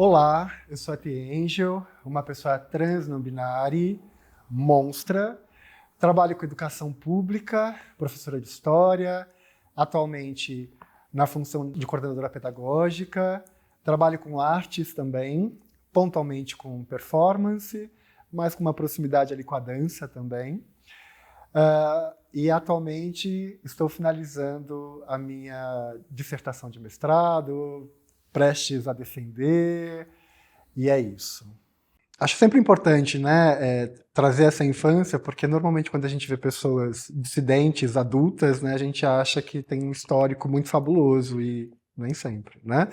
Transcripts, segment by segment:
Olá, eu sou a T-Angel, uma pessoa trans não binária, monstra. Trabalho com educação pública, professora de história, atualmente na função de coordenadora pedagógica. Trabalho com artes também, pontualmente com performance, mas com uma proximidade ali com a dança também. E atualmente estou finalizando a minha dissertação de mestrado, prestes a defender, e é isso. Acho sempre importante, né, trazer essa infância, porque normalmente quando a gente vê pessoas dissidentes, adultas, né, a gente acha que tem um histórico muito fabuloso, e nem sempre, né?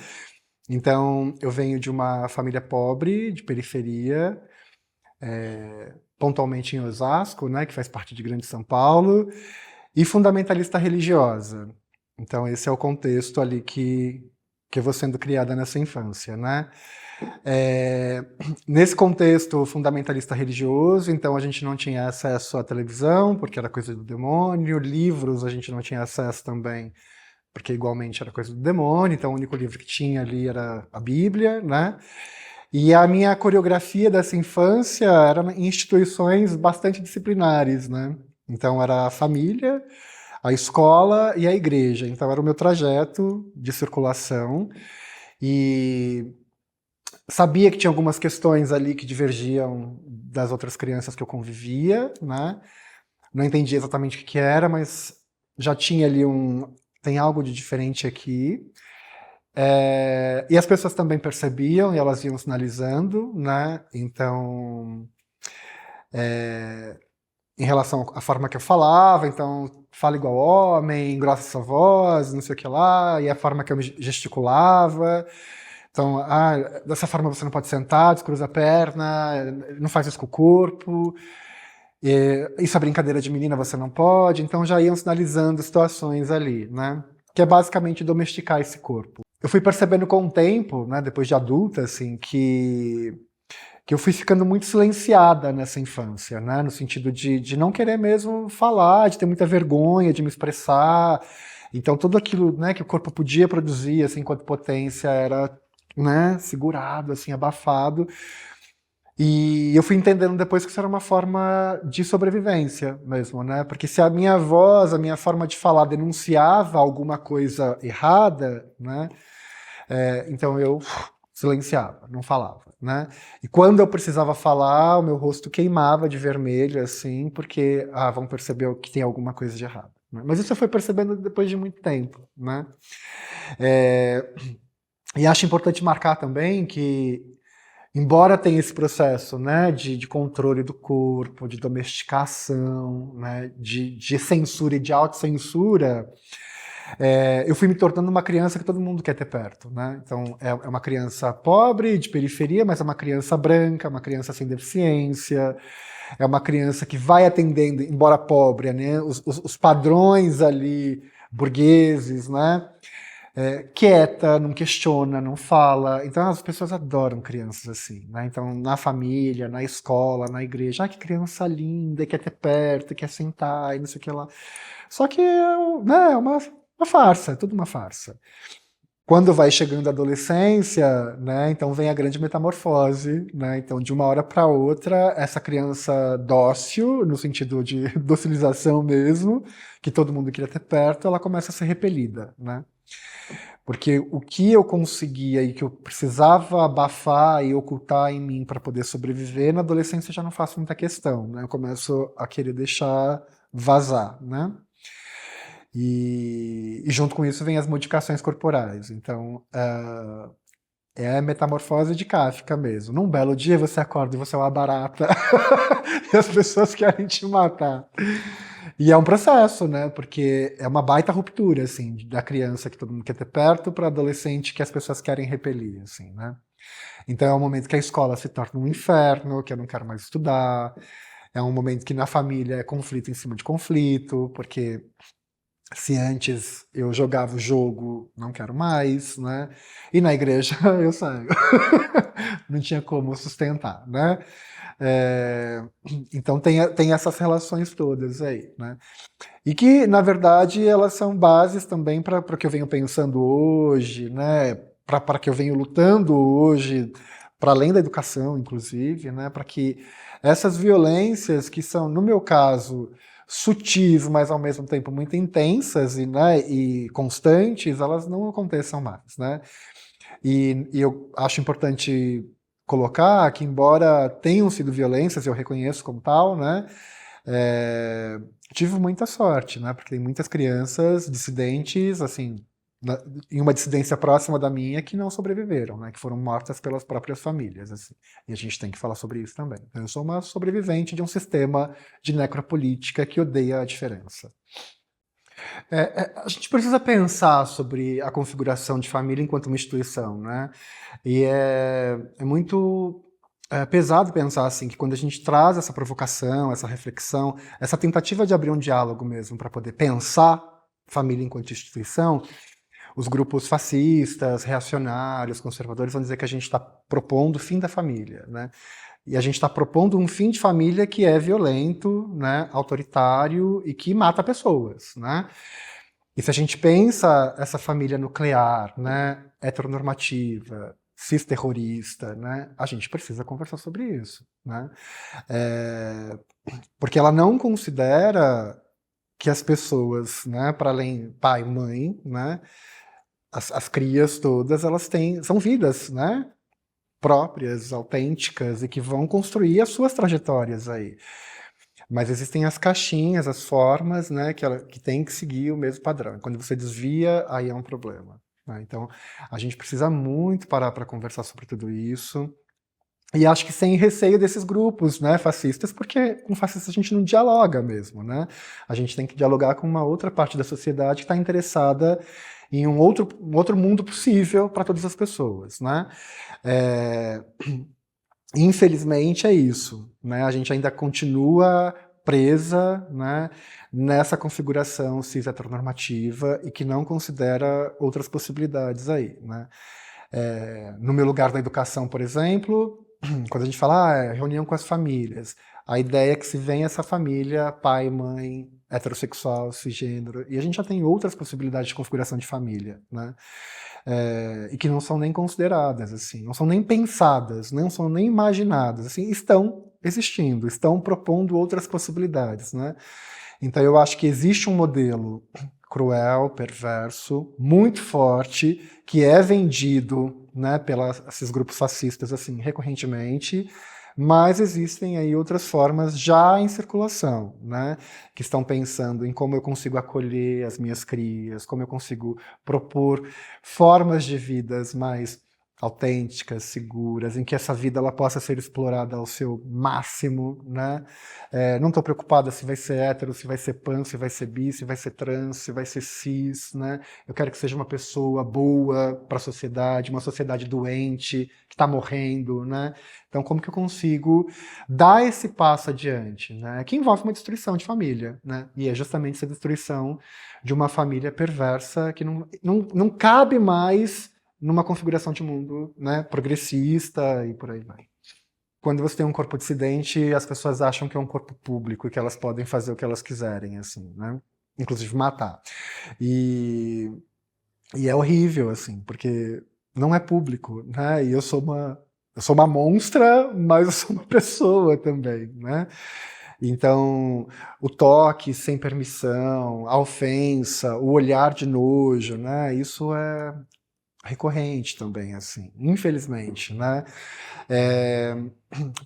Então, eu venho de uma família pobre, de periferia, pontualmente em Osasco, né, que faz parte de Grande São Paulo, e fundamentalista religiosa. Então, esse é o contexto ali que eu vou sendo criada nessa infância, né? Nesse contexto fundamentalista religioso, então a gente não tinha acesso à televisão, porque era coisa do demônio, livros a gente não tinha acesso também, porque igualmente era coisa do demônio, então o único livro que tinha ali era a Bíblia, né? E a minha coreografia dessa infância era em instituições bastante disciplinares, né? Então era a família, a escola e a igreja. Então era o meu trajeto de circulação e sabia que tinha algumas questões ali que divergiam das outras crianças que eu convivia, né? Não entendia exatamente o que era, mas já tinha ali tem algo de diferente aqui. E as pessoas também percebiam e elas iam sinalizando, né? Então, em relação à forma que eu falava, então, fala igual homem, engrossa essa voz, não sei o que lá, e a forma que eu me gesticulava. Então, dessa forma você não pode sentar, descruza a perna, não faz isso com o corpo, isso é brincadeira de menina, você não pode. Então já iam sinalizando situações ali, né? Que é basicamente domesticar esse corpo. Eu fui percebendo com o tempo, né, depois de adulta, assim, que eu fui ficando muito silenciada nessa infância, né? No sentido de não querer mesmo falar, de ter muita vergonha de me expressar. Então tudo aquilo, né, que o corpo podia produzir, assim, enquanto potência, era, né, segurado, assim, abafado. E eu fui entendendo depois que isso era uma forma de sobrevivência mesmo, né? Porque se a minha voz, a minha forma de falar denunciava alguma coisa errada, né? Então eu silenciava, não falava, né? E quando eu precisava falar, o meu rosto queimava de vermelho, assim, porque, vão perceber que tem alguma coisa de errado, né? Mas isso eu fui percebendo depois de muito tempo, né? E acho importante marcar também que, embora tenha esse processo, né, de controle do corpo, de domesticação, né, de censura e de autocensura, eu fui me tornando uma criança que todo mundo quer ter perto, né? Então, é uma criança pobre, de periferia, mas é uma criança branca, uma criança sem deficiência, é uma criança que vai atendendo, embora pobre, né, os padrões ali burgueses, né? Quieta, não questiona, não fala. Então as pessoas adoram crianças assim, né? Então na família, na escola, na igreja, que criança linda, quer ter perto, quer sentar e não sei o que lá. Só que, né, é uma farsa, é tudo uma farsa. Quando vai chegando a adolescência, né, então vem a grande metamorfose, né? Então de uma hora para outra, essa criança dócil, no sentido de docilização mesmo, que todo mundo queria ter perto, ela começa a ser repelida, né? Porque o que eu conseguia e que eu precisava abafar e ocultar em mim para poder sobreviver, na adolescência eu já não faço muita questão, né? Eu começo a querer deixar vazar, né? E junto com isso vem as modificações corporais. Então, é a metamorfose de Kafka mesmo. Num belo dia você acorda e você é uma barata e as pessoas querem te matar. E é um processo, né? Porque é uma baita ruptura, assim, da criança que todo mundo quer ter perto para adolescente que as pessoas querem repelir, assim, né? Então é um momento que a escola se torna um inferno, que eu não quero mais estudar. É um momento que na família é conflito em cima de conflito, porque se antes eu jogava o jogo, não quero mais, né? E na igreja eu saio. Não tinha como sustentar, né? Então tem essas relações todas aí, né? E que, na verdade, elas são bases também para o que eu venho pensando hoje, né? para que eu venho lutando hoje, para além da educação, inclusive, né, para que essas violências que são, no meu caso, sutis, mas ao mesmo tempo muito intensas e, né, e constantes, elas não aconteçam mais, né? E eu acho importante colocar que, embora tenham sido violências, eu reconheço como tal, né? É, tive muita sorte, né? Porque tem muitas crianças dissidentes, assim, em uma dissidência próxima da minha, que não sobreviveram, né? Que foram mortas pelas próprias famílias, assim. E a gente tem que falar sobre isso também. Então, eu sou uma sobrevivente de um sistema de necropolítica que odeia a diferença. A gente precisa pensar sobre a configuração de família enquanto uma instituição, né? E é muito pesado pensar assim que quando a gente traz essa provocação, essa reflexão, essa tentativa de abrir um diálogo mesmo para poder pensar família enquanto instituição, os grupos fascistas, reacionários, conservadores vão dizer que a gente está propondo o fim da família, né? E a gente está propondo um fim de família que é violento, né, autoritário e que mata pessoas, né? E se a gente pensa essa família nuclear, né, heteronormativa, cis-terrorista, né, a gente precisa conversar sobre isso, né? Porque ela não considera que as pessoas, né, para além pai, mãe, né, as crias todas, elas são vidas, né, próprias, autênticas e que vão construir as suas trajetórias aí. Mas existem as caixinhas, as formas, né, que tem que seguir o mesmo padrão. Quando você desvia, aí é um problema, né? Então, a gente precisa muito parar para conversar sobre tudo isso. E acho que sem receio desses grupos, né, fascistas, porque com fascistas a gente não dialoga mesmo, né? A gente tem que dialogar com uma outra parte da sociedade que está interessada em um outro mundo possível para todas as pessoas, né? Infelizmente é isso, né? A gente ainda continua presa, né, nessa configuração cis-heteronormativa e que não considera outras possibilidades aí, né? No meu lugar da educação, por exemplo, quando a gente fala reunião com as famílias, a ideia é que se vem essa família, pai, mãe, heterossexual, cisgênero, e a gente já tem outras possibilidades de configuração de família, né? E que não são nem consideradas, assim, não são nem pensadas, não são nem imaginadas, assim, estão existindo, estão propondo outras possibilidades, né? Então eu acho que existe um modelo cruel, perverso, muito forte, que é vendido, né, pelos esses grupos fascistas assim recorrentemente, mas existem aí outras formas já em circulação, né, que estão pensando em como eu consigo acolher as minhas crias, como eu consigo propor formas de vidas mais autênticas, seguras, em que essa vida ela possa ser explorada ao seu máximo, né? Não estou preocupada se vai ser hétero, se vai ser pan, se vai ser bi, se vai ser trans, se vai ser cis, né? Eu quero que seja uma pessoa boa para a sociedade, uma sociedade doente, que está morrendo, né? Então, como que eu consigo dar esse passo adiante, né? Que envolve uma destruição de família, né? E é justamente essa destruição de uma família perversa que não cabe mais numa configuração de mundo, né, progressista e por aí vai. Quando você tem um corpo dissidente, as pessoas acham que é um corpo público e que elas podem fazer o que elas quiserem, assim, né? Inclusive matar. E é horrível, assim, porque não é público, né? E eu sou uma monstra, mas eu sou uma pessoa também, né? Então, o toque sem permissão, a ofensa, o olhar de nojo, né? Isso é recorrente também, assim, infelizmente, né?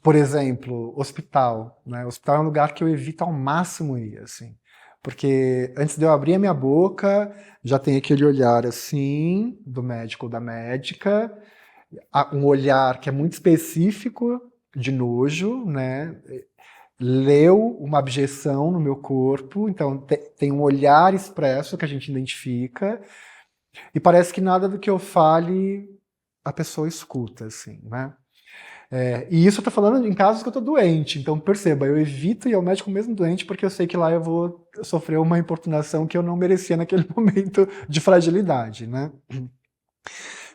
Por exemplo, hospital, né? Hospital é um lugar que eu evito ao máximo ir, assim, porque antes de eu abrir a minha boca, já tem aquele olhar, assim, do médico ou da médica, um olhar que é muito específico de nojo, né? Leu uma abjeção no meu corpo, então tem um olhar expresso que a gente identifica, e parece que nada do que eu fale a pessoa escuta, assim, né? E isso eu tô falando em casos que eu tô doente, então perceba, eu evito ir ao médico mesmo doente porque eu sei que lá eu vou sofrer uma importunação que eu não merecia naquele momento de fragilidade, né?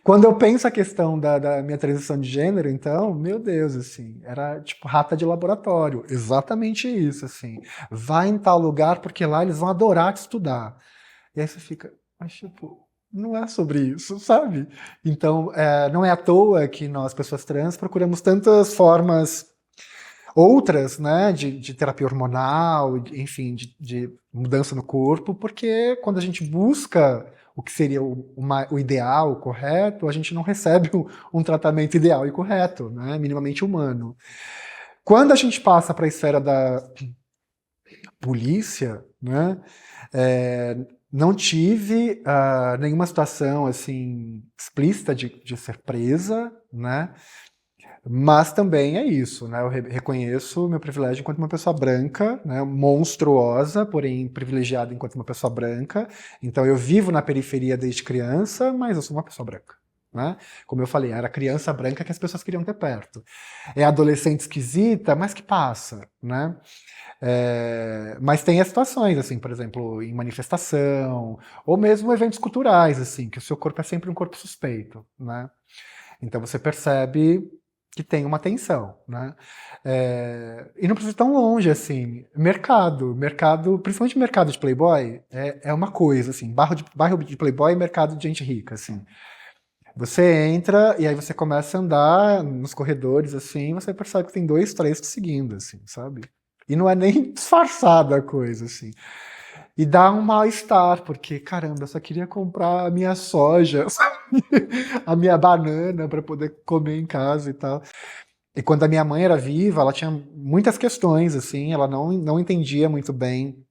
Quando eu penso a questão da minha transição de gênero, então, meu Deus, assim, era tipo rata de laboratório, exatamente isso, assim. Vai em tal lugar porque lá eles vão adorar te estudar. E aí você fica, mas tipo, não é sobre isso, sabe? Então, não é à toa que nós, pessoas trans, procuramos tantas formas outras, né, de terapia hormonal, enfim, de mudança no corpo, porque quando a gente busca o que seria o ideal, o correto, a gente não recebe um tratamento ideal e correto, né, minimamente humano. Quando a gente passa para a esfera da polícia, né, não tive nenhuma situação assim explícita de ser presa, né? Mas também é isso, né? Eu reconheço o meu privilégio enquanto uma pessoa branca, né? Monstruosa, porém privilegiada enquanto uma pessoa branca. Então eu vivo na periferia desde criança, mas eu sou uma pessoa branca. Né? Como eu falei, era criança branca que as pessoas queriam ter perto. É adolescente esquisita, mas que passa, né? Mas tem as situações, assim, por exemplo, em manifestação, ou mesmo eventos culturais, assim, que o seu corpo é sempre um corpo suspeito, né? Então você percebe que tem uma tensão, né? E não precisa ir tão longe, assim. Mercado, principalmente mercado de Playboy, é uma coisa, assim, bairro de Playboy e mercado de gente rica, assim. Você entra e aí você começa a andar nos corredores, assim, você percebe que tem 2, 3 te seguindo, assim, sabe? E não é nem disfarçada a coisa, assim. E dá um mal-estar, porque, caramba, eu só queria comprar a minha soja, sabe? A minha banana para poder comer em casa e tal. E quando a minha mãe era viva, ela tinha muitas questões, assim, ela não entendia muito bem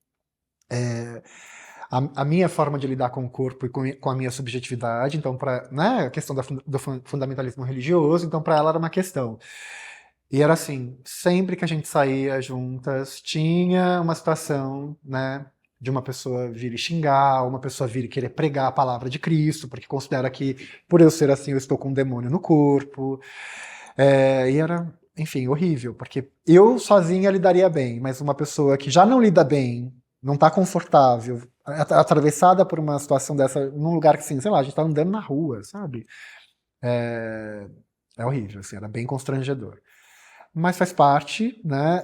a minha forma de lidar com o corpo e com a minha subjetividade, então, né, a questão do fundamentalismo religioso, então, para ela era uma questão. E era assim, sempre que a gente saía juntas, tinha uma situação, né, de uma pessoa vir e xingar, uma pessoa vir e querer pregar a palavra de Cristo, porque considera que, por eu ser assim, eu estou com um demônio no corpo. E era, enfim, horrível, porque eu sozinha lidaria bem, mas uma pessoa que já não lida bem, não está confortável, atravessada por uma situação dessa, num lugar que, assim, sei lá, a gente tá andando na rua, sabe? É horrível, assim, era bem constrangedor. Mas faz parte, né?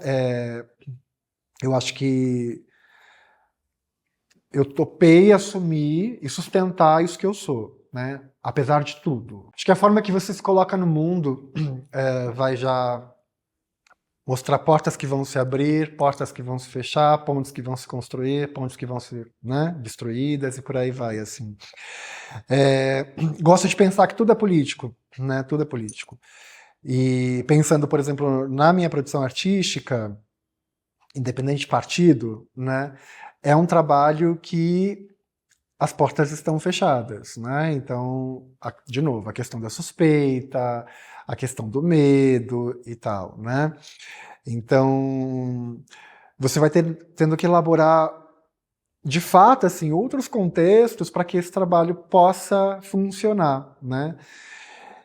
Eu acho que eu topei assumir e sustentar isso que eu sou, né? Apesar de tudo. Acho que a forma que você se coloca no mundo vai já mostrar portas que vão se abrir, portas que vão se fechar, pontes que vão se construir, pontes que vão ser, né, destruídas e por aí vai, assim. Gosto de pensar que tudo é político, né? Tudo é político. E pensando, por exemplo, na minha produção artística, independente de partido, né, é um trabalho que as portas estão fechadas, né? Então, de novo, a questão da suspeita, a questão do medo e tal, né? Então, você vai tendo que elaborar, de fato, assim, outros contextos para que esse trabalho possa funcionar, né?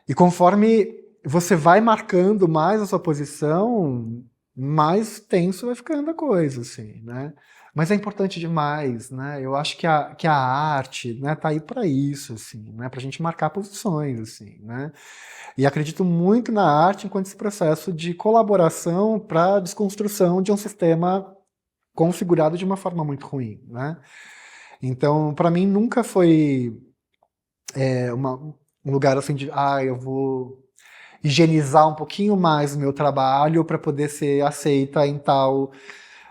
E conforme você vai marcando mais a sua posição, mais tenso vai ficando a coisa, assim, né? Mas é importante demais, né? Eu acho que a arte, né, tá aí para isso, assim, né? Pra gente marcar posições, assim, né? E acredito muito na arte enquanto esse processo de colaboração para a desconstrução de um sistema configurado de uma forma muito ruim, né? Então, para mim, nunca foi um lugar assim de, eu vou higienizar um pouquinho mais o meu trabalho para poder ser aceita em tal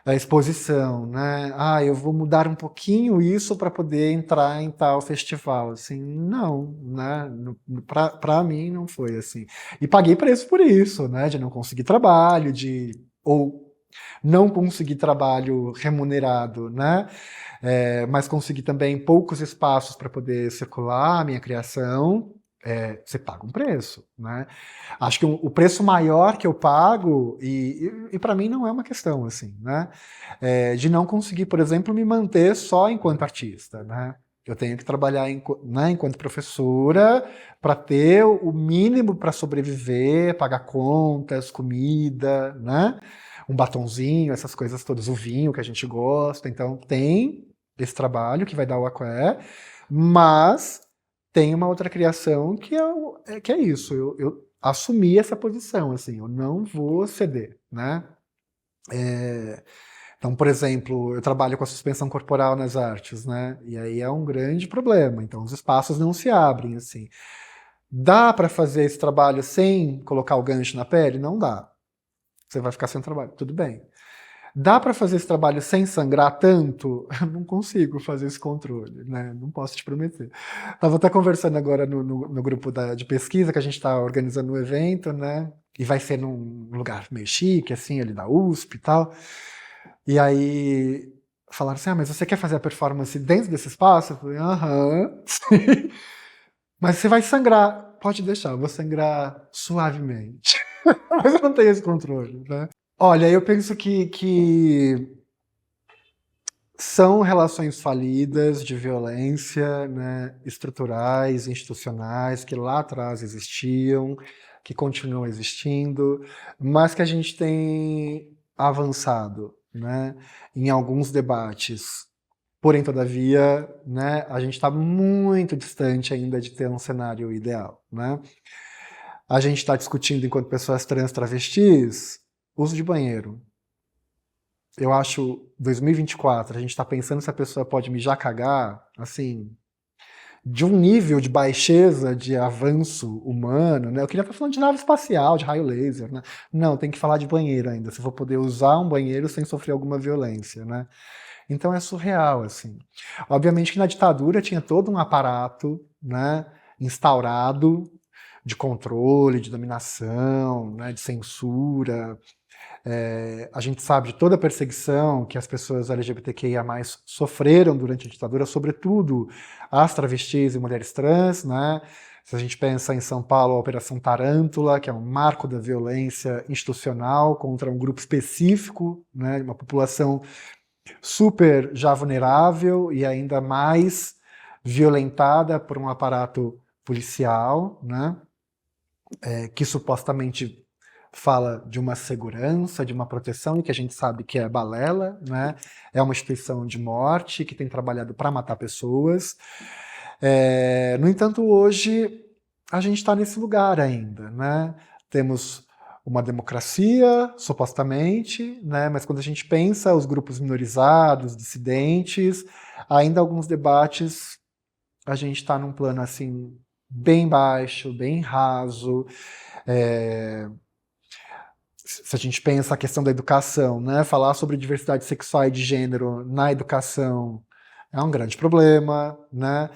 exposição, né? Eu vou mudar um pouquinho isso para poder entrar em tal festival, assim, não, né? Para mim não foi assim. E paguei preço por isso, né? De não conseguir trabalho, ou não conseguir trabalho remunerado, né? Mas consegui também poucos espaços para poder circular a minha criação. Você paga um preço, né? Acho que o preço maior que eu pago, e para mim não é uma questão, assim, né? De não conseguir, por exemplo, me manter só enquanto artista, né? Eu tenho que trabalhar né, enquanto professora para ter o mínimo para sobreviver, pagar contas, comida, né? Um batonzinho, essas coisas todas, o vinho que a gente gosta. Então tem esse trabalho que vai dar o aqué, mas tem uma outra criação que é isso. Eu assumi essa posição, assim, eu não vou ceder, né? Então, por exemplo, eu trabalho com a suspensão corporal nas artes, né? E aí é um grande problema. Então, os espaços não se abrem, assim. Dá para fazer esse trabalho sem colocar o gancho na pele? Não dá. Você vai ficar sem trabalho, tudo bem. Dá para fazer esse trabalho sem sangrar tanto? Eu não consigo fazer esse controle, né? Não posso te prometer. Estava até conversando agora no grupo de pesquisa que a gente está organizando um evento, né? E vai ser num lugar meio chique, assim, ali da USP e tal. E aí falaram assim, mas você quer fazer a performance dentro desse espaço? Eu falei, aham, sim. Mas você vai sangrar. Pode deixar, eu vou sangrar suavemente. Mas eu não tenho esse controle, né? Olha, eu penso que são relações falidas de violência, né, estruturais, institucionais, que lá atrás existiam, que continuam existindo, mas que a gente tem avançado, né, em alguns debates. Porém, todavia, né, a gente está muito distante ainda de ter um cenário ideal, né? A gente está discutindo, enquanto pessoas trans travestis, uso de banheiro. Eu acho, 2024, a gente está pensando se a pessoa pode mijar cagar, assim, de um nível de baixeza, de avanço humano, né? Eu queria estar falando de nave espacial, de raio laser, né? Não, tem que falar de banheiro ainda, se for poder usar um banheiro sem sofrer alguma violência, né? Então é surreal, assim. Obviamente que na ditadura tinha todo um aparato, né, instaurado de controle, de dominação, né, de censura. A gente sabe de toda a perseguição que as pessoas LGBTQIA+ sofreram durante a ditadura, sobretudo as travestis e mulheres trans, né? Se a gente pensa em São Paulo, a Operação Tarântula, que é um marco da violência institucional contra um grupo específico, né, uma população super já vulnerável e ainda mais violentada por um aparato policial, né, que supostamente fala de uma segurança, de uma proteção, e que a gente sabe que é balela, né? É uma instituição de morte que tem trabalhado para matar pessoas. No entanto, hoje a gente está nesse lugar ainda, né? Temos uma democracia, supostamente, né? Mas quando a gente pensa os grupos minorizados, dissidentes, ainda alguns debates a gente está num plano assim bem baixo, bem raso. Se a gente pensa a questão da educação, né? Falar sobre diversidade sexual e de gênero na educação é um grande problema, né?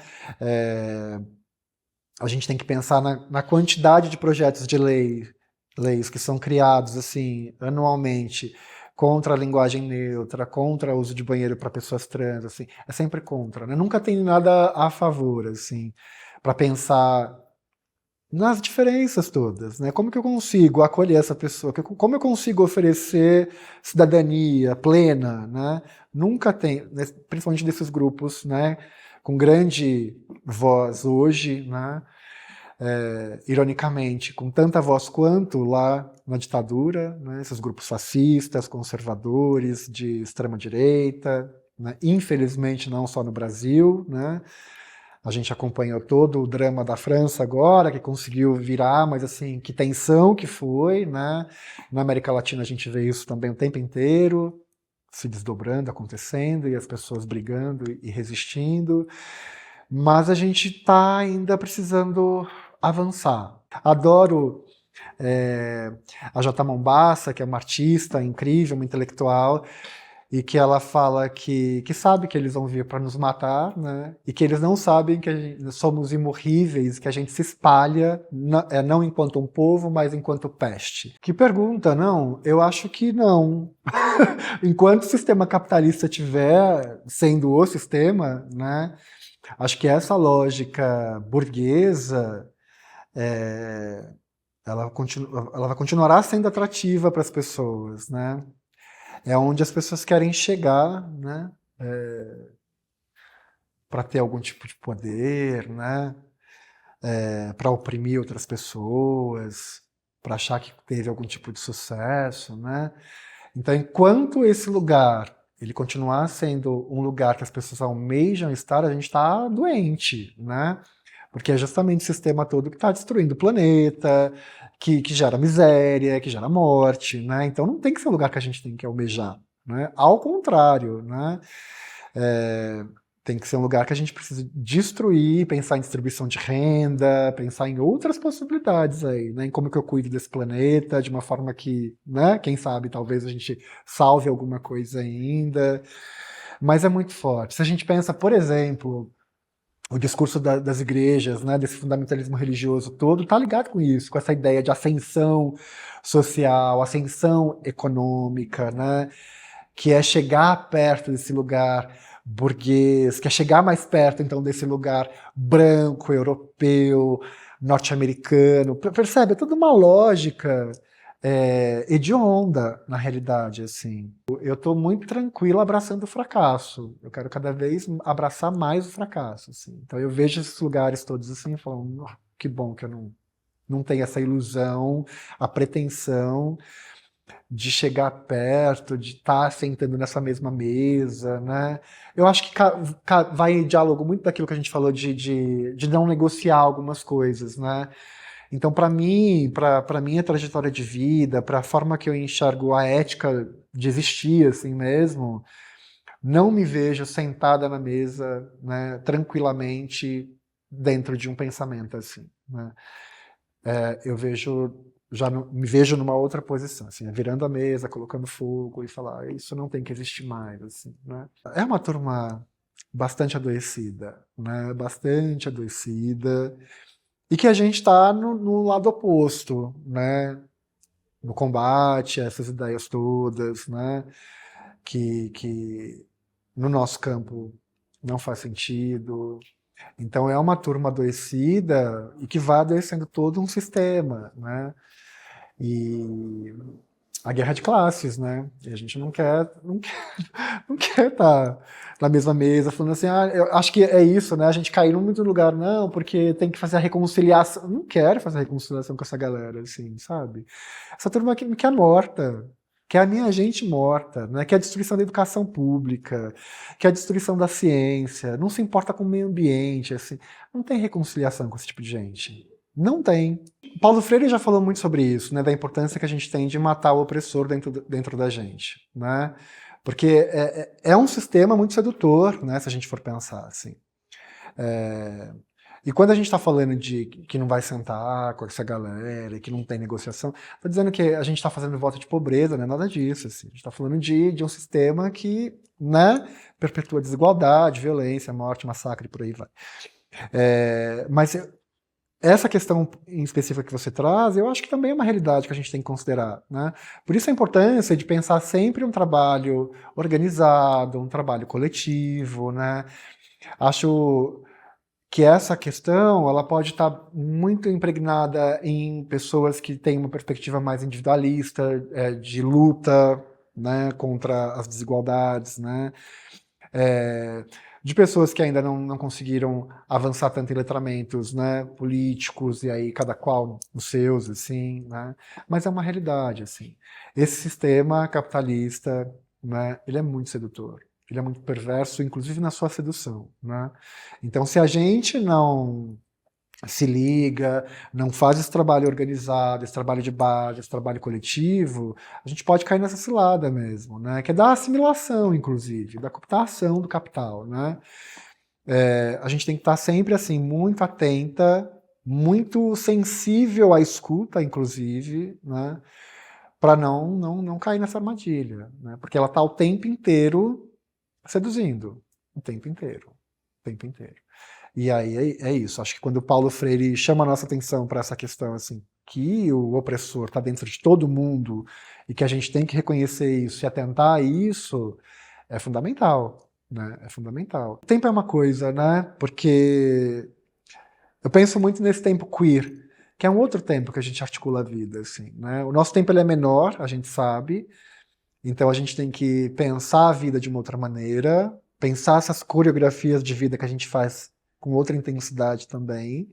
A gente tem que pensar na quantidade de projetos de leis que são criados assim anualmente contra a linguagem neutra, contra o uso de banheiro para pessoas trans, assim, é sempre contra, né? Nunca tem nada a favor, assim, para pensar nas diferenças todas, né? Como que eu consigo acolher essa pessoa? Como eu consigo oferecer cidadania plena, né? Nunca tem, principalmente desses grupos, né? Com grande voz hoje, né? Ironicamente, com tanta voz quanto lá na ditadura, né? Esses grupos fascistas, conservadores, de extrema direita, né? Infelizmente não só no Brasil, né? A gente acompanhou todo o drama da França agora, que conseguiu virar, mas assim, que tensão que foi, né? Na América Latina a gente vê isso também o tempo inteiro, se desdobrando, acontecendo, e as pessoas brigando e resistindo. Mas a gente está ainda precisando avançar. Adoro a Jota Mombassa, que é uma artista incrível, uma intelectual, e que ela fala que sabe que eles vão vir para nos matar, né? E que eles não sabem que somos imorríveis, que a gente se espalha, não enquanto um povo, mas enquanto peste. Que pergunta, não? Eu acho que não. Enquanto o sistema capitalista estiver sendo o sistema, né? Acho que essa lógica burguesa ela vai continuar sendo atrativa para as pessoas, né? É onde as pessoas querem chegar, né? Para ter algum tipo de poder, né? Para oprimir outras pessoas, para achar que teve algum tipo de sucesso, né? Então, enquanto esse lugar ele continuar sendo um lugar que as pessoas almejam estar, a gente está doente, né? Porque é justamente o sistema todo que está destruindo o planeta, que gera miséria, que gera morte, né? Então não tem que ser um lugar que a gente tem que almejar, né? Ao contrário, né? É, tem que ser um lugar que a gente precisa destruir, pensar em distribuição de renda, pensar em outras possibilidades aí, né? Em como que eu cuido desse planeta de uma forma que, né? Quem sabe, talvez a gente salve alguma coisa ainda. Mas é muito forte. Se a gente pensa, por exemplo, o discurso das igrejas, né, desse fundamentalismo religioso todo, está ligado com isso, com essa ideia de ascensão social, ascensão econômica, né, que é chegar perto desse lugar burguês, que é chegar mais perto, então, desse lugar branco, europeu, norte-americano. Percebe? É toda uma lógica hedionda, na realidade, assim. Eu estou muito tranquilo abraçando o fracasso. Eu quero cada vez abraçar mais o fracasso, assim. Então eu vejo esses lugares todos assim, falando, "Oh, que bom que eu não tenho essa ilusão, a pretensão de chegar perto, de estar sentando nessa mesma mesa, né? Eu acho que vai em diálogo muito daquilo que a gente falou de não negociar algumas coisas, né? Então, para mim, para minha trajetória de vida, para a forma que eu enxergo a ética de existir, assim mesmo, não me vejo sentada na mesa, né, tranquilamente dentro de um pensamento assim, né? Eu vejo me vejo numa outra posição, assim, virando a mesa, colocando fogo e falar, isso não tem que existir mais, assim, né? É uma turma bastante adoecida, né? Bastante adoecida e que a gente está no lado oposto, né? No combate a essas ideias todas, né? Que no nosso campo não faz sentido. Então é uma turma adoecida e que vai adoecendo todo um sistema, né? E a guerra de classes, né? E a gente não quer estar na mesma mesa falando assim, eu acho que é isso, né? A gente caiu muito no lugar, não, porque tem que fazer a reconciliação. Eu não quero fazer a reconciliação com essa galera, assim, sabe? Essa turma que é morta, que é a minha gente morta, né? Que é a destruição da educação pública, que é a destruição da ciência, não se importa com o meio ambiente, assim. Não tem reconciliação com esse tipo de gente. Não tem. Paulo Freire já falou muito sobre isso, né, da importância que a gente tem de matar o opressor dentro da gente, né? Porque é um sistema muito sedutor, né, se a gente for pensar assim. E quando a gente está falando de que não vai sentar com essa galera, que não tem negociação, está dizendo que a gente está fazendo voto de pobreza, não é nada disso. Assim. A gente está falando de um sistema que, né, perpetua desigualdade, violência, morte, massacre, por aí vai. Mas essa questão em específica que você traz, eu acho que também é uma realidade que a gente tem que considerar, né? Por isso a importância de pensar sempre um trabalho organizado, um trabalho coletivo, né? Acho que essa questão ela pode estar muito impregnada em pessoas que têm uma perspectiva mais individualista, de luta, né, contra as desigualdades, né? De pessoas que ainda não conseguiram avançar tanto em letramentos, né, políticos, e aí cada qual os seus, assim, né, mas é uma realidade, assim. Esse sistema capitalista, né, ele é muito sedutor, ele é muito perverso, inclusive na sua sedução, né. Então, se a gente não se liga, não faz esse trabalho organizado, esse trabalho de base, esse trabalho coletivo, a gente pode cair nessa cilada mesmo, né? Que é da assimilação, inclusive, da cooptação do capital, né? A gente tem que estar sempre assim muito atenta, muito sensível à escuta, inclusive, né? Para não cair nessa armadilha, né? Porque ela está o tempo inteiro seduzindo, o tempo inteiro, o tempo inteiro. E aí é isso. Acho que quando o Paulo Freire chama a nossa atenção para essa questão, assim, que o opressor está dentro de todo mundo e que a gente tem que reconhecer isso e atentar a isso, é fundamental, né? É fundamental. O tempo é uma coisa, né? Porque eu penso muito nesse tempo queer, que é um outro tempo que a gente articula a vida, assim, né? O nosso tempo ele é menor, a gente sabe, então a gente tem que pensar a vida de uma outra maneira, pensar essas coreografias de vida que a gente faz com outra intensidade também.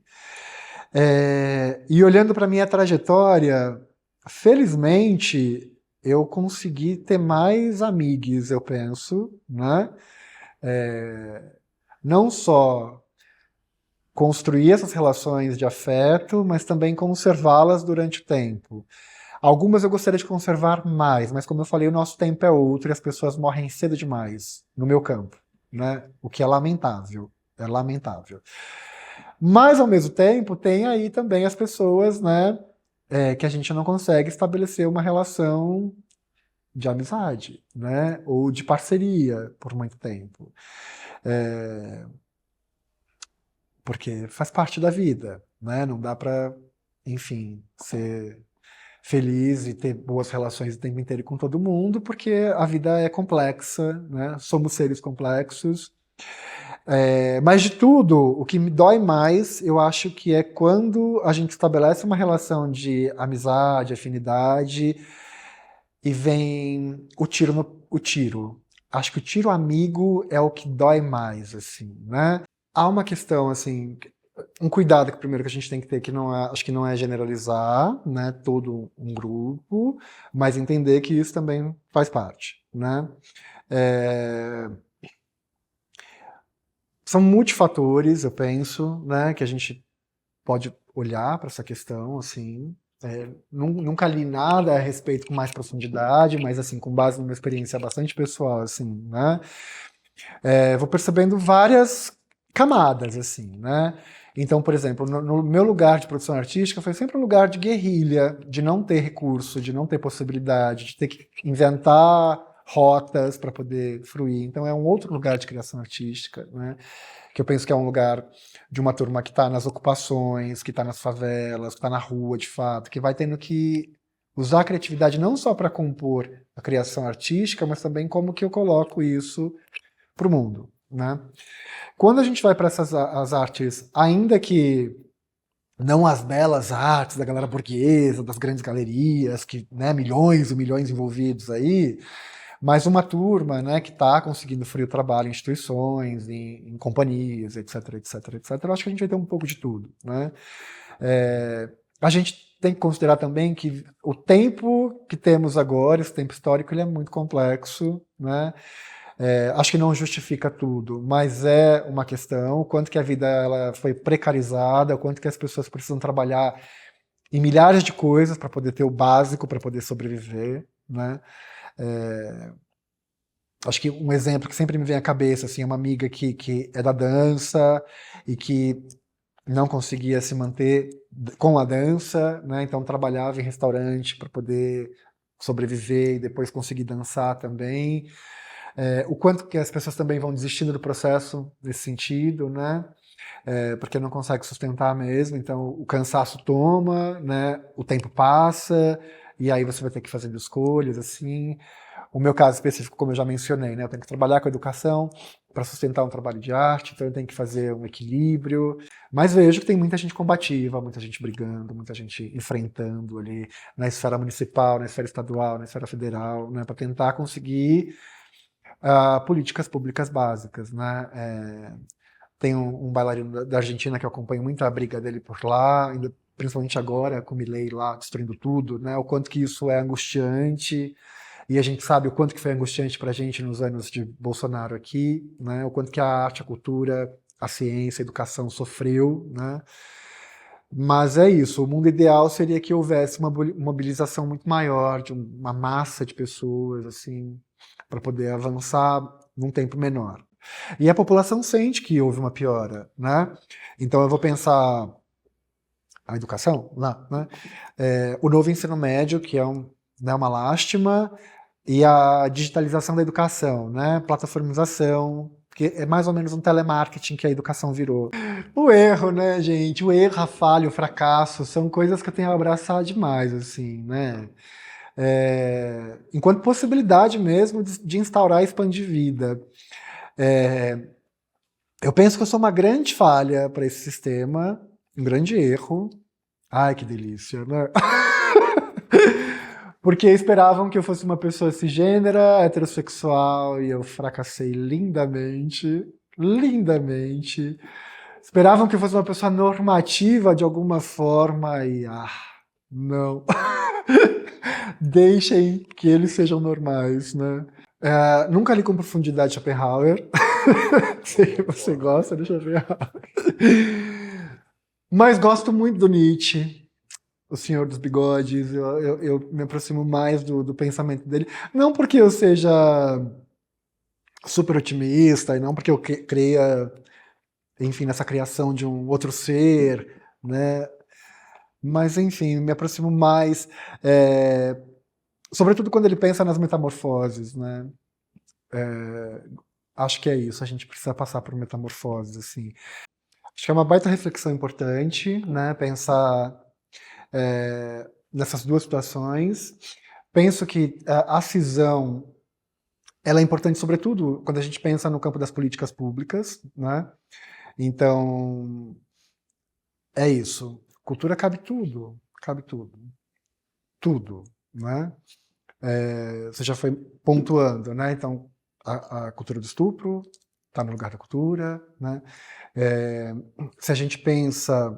E olhando para a minha trajetória, felizmente eu consegui ter mais amigos, eu penso, né? Não só construir essas relações de afeto, mas também conservá-las durante o tempo. Algumas eu gostaria de conservar mais, mas como eu falei, o nosso tempo é outro e as pessoas morrem cedo demais no meu campo, né? O que é lamentável, é lamentável. Mas, ao mesmo tempo, tem aí também as pessoas, né, que a gente não consegue estabelecer uma relação de amizade, né, ou de parceria por muito tempo. Porque faz parte da vida, né? Não dá para, enfim, ser feliz e ter boas relações o tempo inteiro com todo mundo, porque a vida é complexa, né? Somos seres complexos. Mas de tudo, o que me dói mais, eu acho que é quando a gente estabelece uma relação de amizade, afinidade, e vem o tiro o tiro. Acho que o tiro amigo é o que dói mais, assim, né? Há uma questão, assim, um cuidado que primeiro que a gente tem que ter, que não é, acho que não é generalizar, né, todo um grupo, mas entender que isso também faz parte, né? É, são multifatores, eu penso, né, que a gente pode olhar para essa questão, assim. Nunca li nada a respeito com mais profundidade, mas assim, com base numa experiência bastante pessoal, assim, né? Vou percebendo várias camadas, assim, né? Então, por exemplo, no meu lugar de produção artística foi sempre um lugar de guerrilha, de não ter recurso, de não ter possibilidade, de ter que inventar rotas para poder fruir. Então, é um outro lugar de criação artística, né? Que eu penso que é um lugar de uma turma que está nas ocupações, que está nas favelas, que está na rua, de fato, que vai tendo que usar a criatividade não só para compor a criação artística, mas também como que eu coloco isso para o mundo, né? Quando a gente vai para essas as artes, ainda que não as belas artes da galera burguesa, das grandes galerias, que, né, milhões e milhões envolvidos aí, mas uma turma, né, que está conseguindo fruir o trabalho em instituições, em companhias, etc, etc, etc, eu acho que a gente vai ter um pouco de tudo, né? A gente tem que considerar também que o tempo que temos agora, esse tempo histórico, ele é muito complexo, né? Acho que não justifica tudo, mas é uma questão, o quanto que a vida ela foi precarizada, o quanto que as pessoas precisam trabalhar em milhares de coisas para poder ter o básico, para poder sobreviver, né? Acho que um exemplo que sempre me vem à cabeça, assim, é uma amiga que é da dança e que não conseguia se manter com a dança, né? Então trabalhava em restaurante para poder sobreviver e depois conseguir dançar também. O quanto que as pessoas também vão desistindo do processo nesse sentido, né? Porque não consegue sustentar mesmo, então o cansaço toma, né? O tempo passa, e aí você vai ter que fazer escolhas, assim. O meu caso específico, como eu já mencionei, né? Eu tenho que trabalhar com a educação para sustentar um trabalho de arte, então eu tenho que fazer um equilíbrio. Mas vejo que tem muita gente combativa, muita gente brigando, muita gente enfrentando ali na esfera municipal, na esfera estadual, na esfera federal, né? Para tentar conseguir políticas públicas básicas, né? Tem um bailarino da Argentina que eu acompanho muito a briga dele por lá, ainda, principalmente agora, com o Milei lá destruindo tudo, né? O quanto que isso é angustiante, e a gente sabe o quanto que foi angustiante para a gente nos anos de Bolsonaro aqui, né? O quanto que a arte, a cultura, a ciência, a educação sofreu, né? Mas é isso, o mundo ideal seria que houvesse uma mobilização muito maior, de uma massa de pessoas, assim, para poder avançar num tempo menor. E a população sente que houve uma piora, né? Então eu vou pensar a educação lá, né? O novo ensino médio, que é né, uma lástima, e a digitalização da educação, né? Plataformização, que é mais ou menos um telemarketing que a educação virou. O erro, né, gente? O erro, a falha, o fracasso são coisas que eu tenho abraçado demais, assim, né? Enquanto possibilidade mesmo de instaurar e expandir vida. Eu penso que eu sou uma grande falha para esse sistema, um grande erro. Ai, que delícia, né? Porque esperavam que eu fosse uma pessoa cisgênera, heterossexual, e eu fracassei lindamente, lindamente. Esperavam que eu fosse uma pessoa normativa de alguma forma, e não. Deixem que eles sejam normais, né? Nunca li com profundidade Schopenhauer. Sei que você gosta de Schopenhauer. Mas gosto muito do Nietzsche. O Senhor dos Bigodes, eu me aproximo mais do pensamento dele. Não porque eu seja super otimista, e não porque eu creia, enfim, nessa criação de um outro ser, né? Mas, enfim, me aproximo mais, sobretudo quando ele pensa nas metamorfoses, né? Acho que é isso, a gente precisa passar por metamorfoses, assim. Acho que é uma baita reflexão importante, né? Pensar nessas duas situações. Penso que a cisão ela é importante, sobretudo, quando a gente pensa no campo das políticas públicas, né? Então, é isso. Cultura cabe tudo, tudo, né? Você já foi pontuando, né? Então, a cultura do estupro está no lugar da cultura, né? Se a gente pensa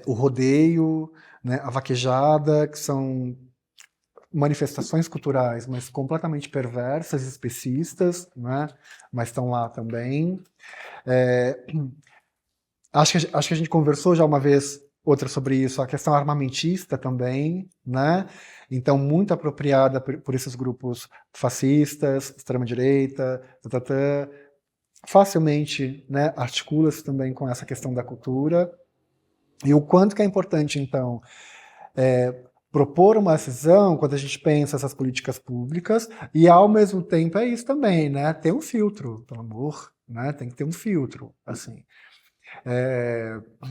o rodeio, né, a vaquejada, que são manifestações culturais, mas completamente perversas, especistas, né? Mas estão lá também. É, acho que a gente conversou já uma vez, outra sobre isso, a questão armamentista também, né? Então, muito apropriada por esses grupos fascistas, extrema-direita, facilmente, né, articula-se também com essa questão da cultura. E o quanto que é importante, então, propor uma cisão quando a gente pensa essas políticas públicas e, ao mesmo tempo, é isso também, né? Ter um filtro, pelo amor, né? Tem que ter um filtro, assim.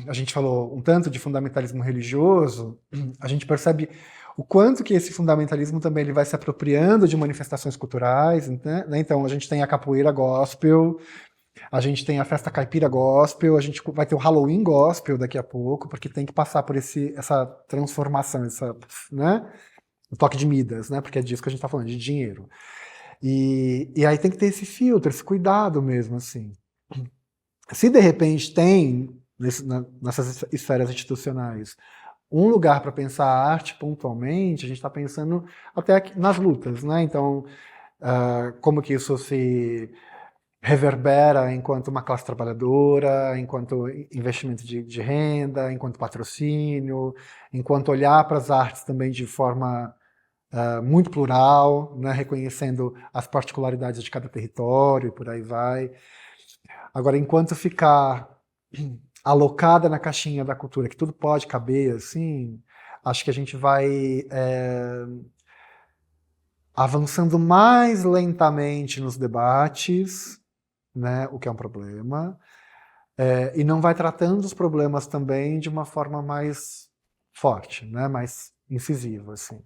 A gente falou um tanto de fundamentalismo religioso, a gente percebe o quanto que esse fundamentalismo também ele vai se apropriando de manifestações culturais, né? Então, a gente tem a capoeira gospel, a gente tem a festa caipira gospel, a gente vai ter o Halloween gospel daqui a pouco, porque tem que passar por essa transformação, né? O toque de Midas, né? Porque é disso que a gente está falando, de dinheiro. E aí tem que ter esse filtro, esse cuidado mesmo, assim. Se de repente tem, nessas esferas institucionais, um lugar para pensar a arte pontualmente, a gente está pensando até aqui nas lutas, né? Então, como que isso se reverbera enquanto uma classe trabalhadora, enquanto investimento de renda, enquanto patrocínio, enquanto olhar para as artes também de forma muito plural, né, reconhecendo as particularidades de cada território e por aí vai. Agora, enquanto ficar alocada na caixinha da cultura, que tudo pode caber, assim, acho que a gente vai avançando mais lentamente nos debates, né, o que é um problema, e não vai tratando os problemas também de uma forma mais forte, né, mais incisiva, assim.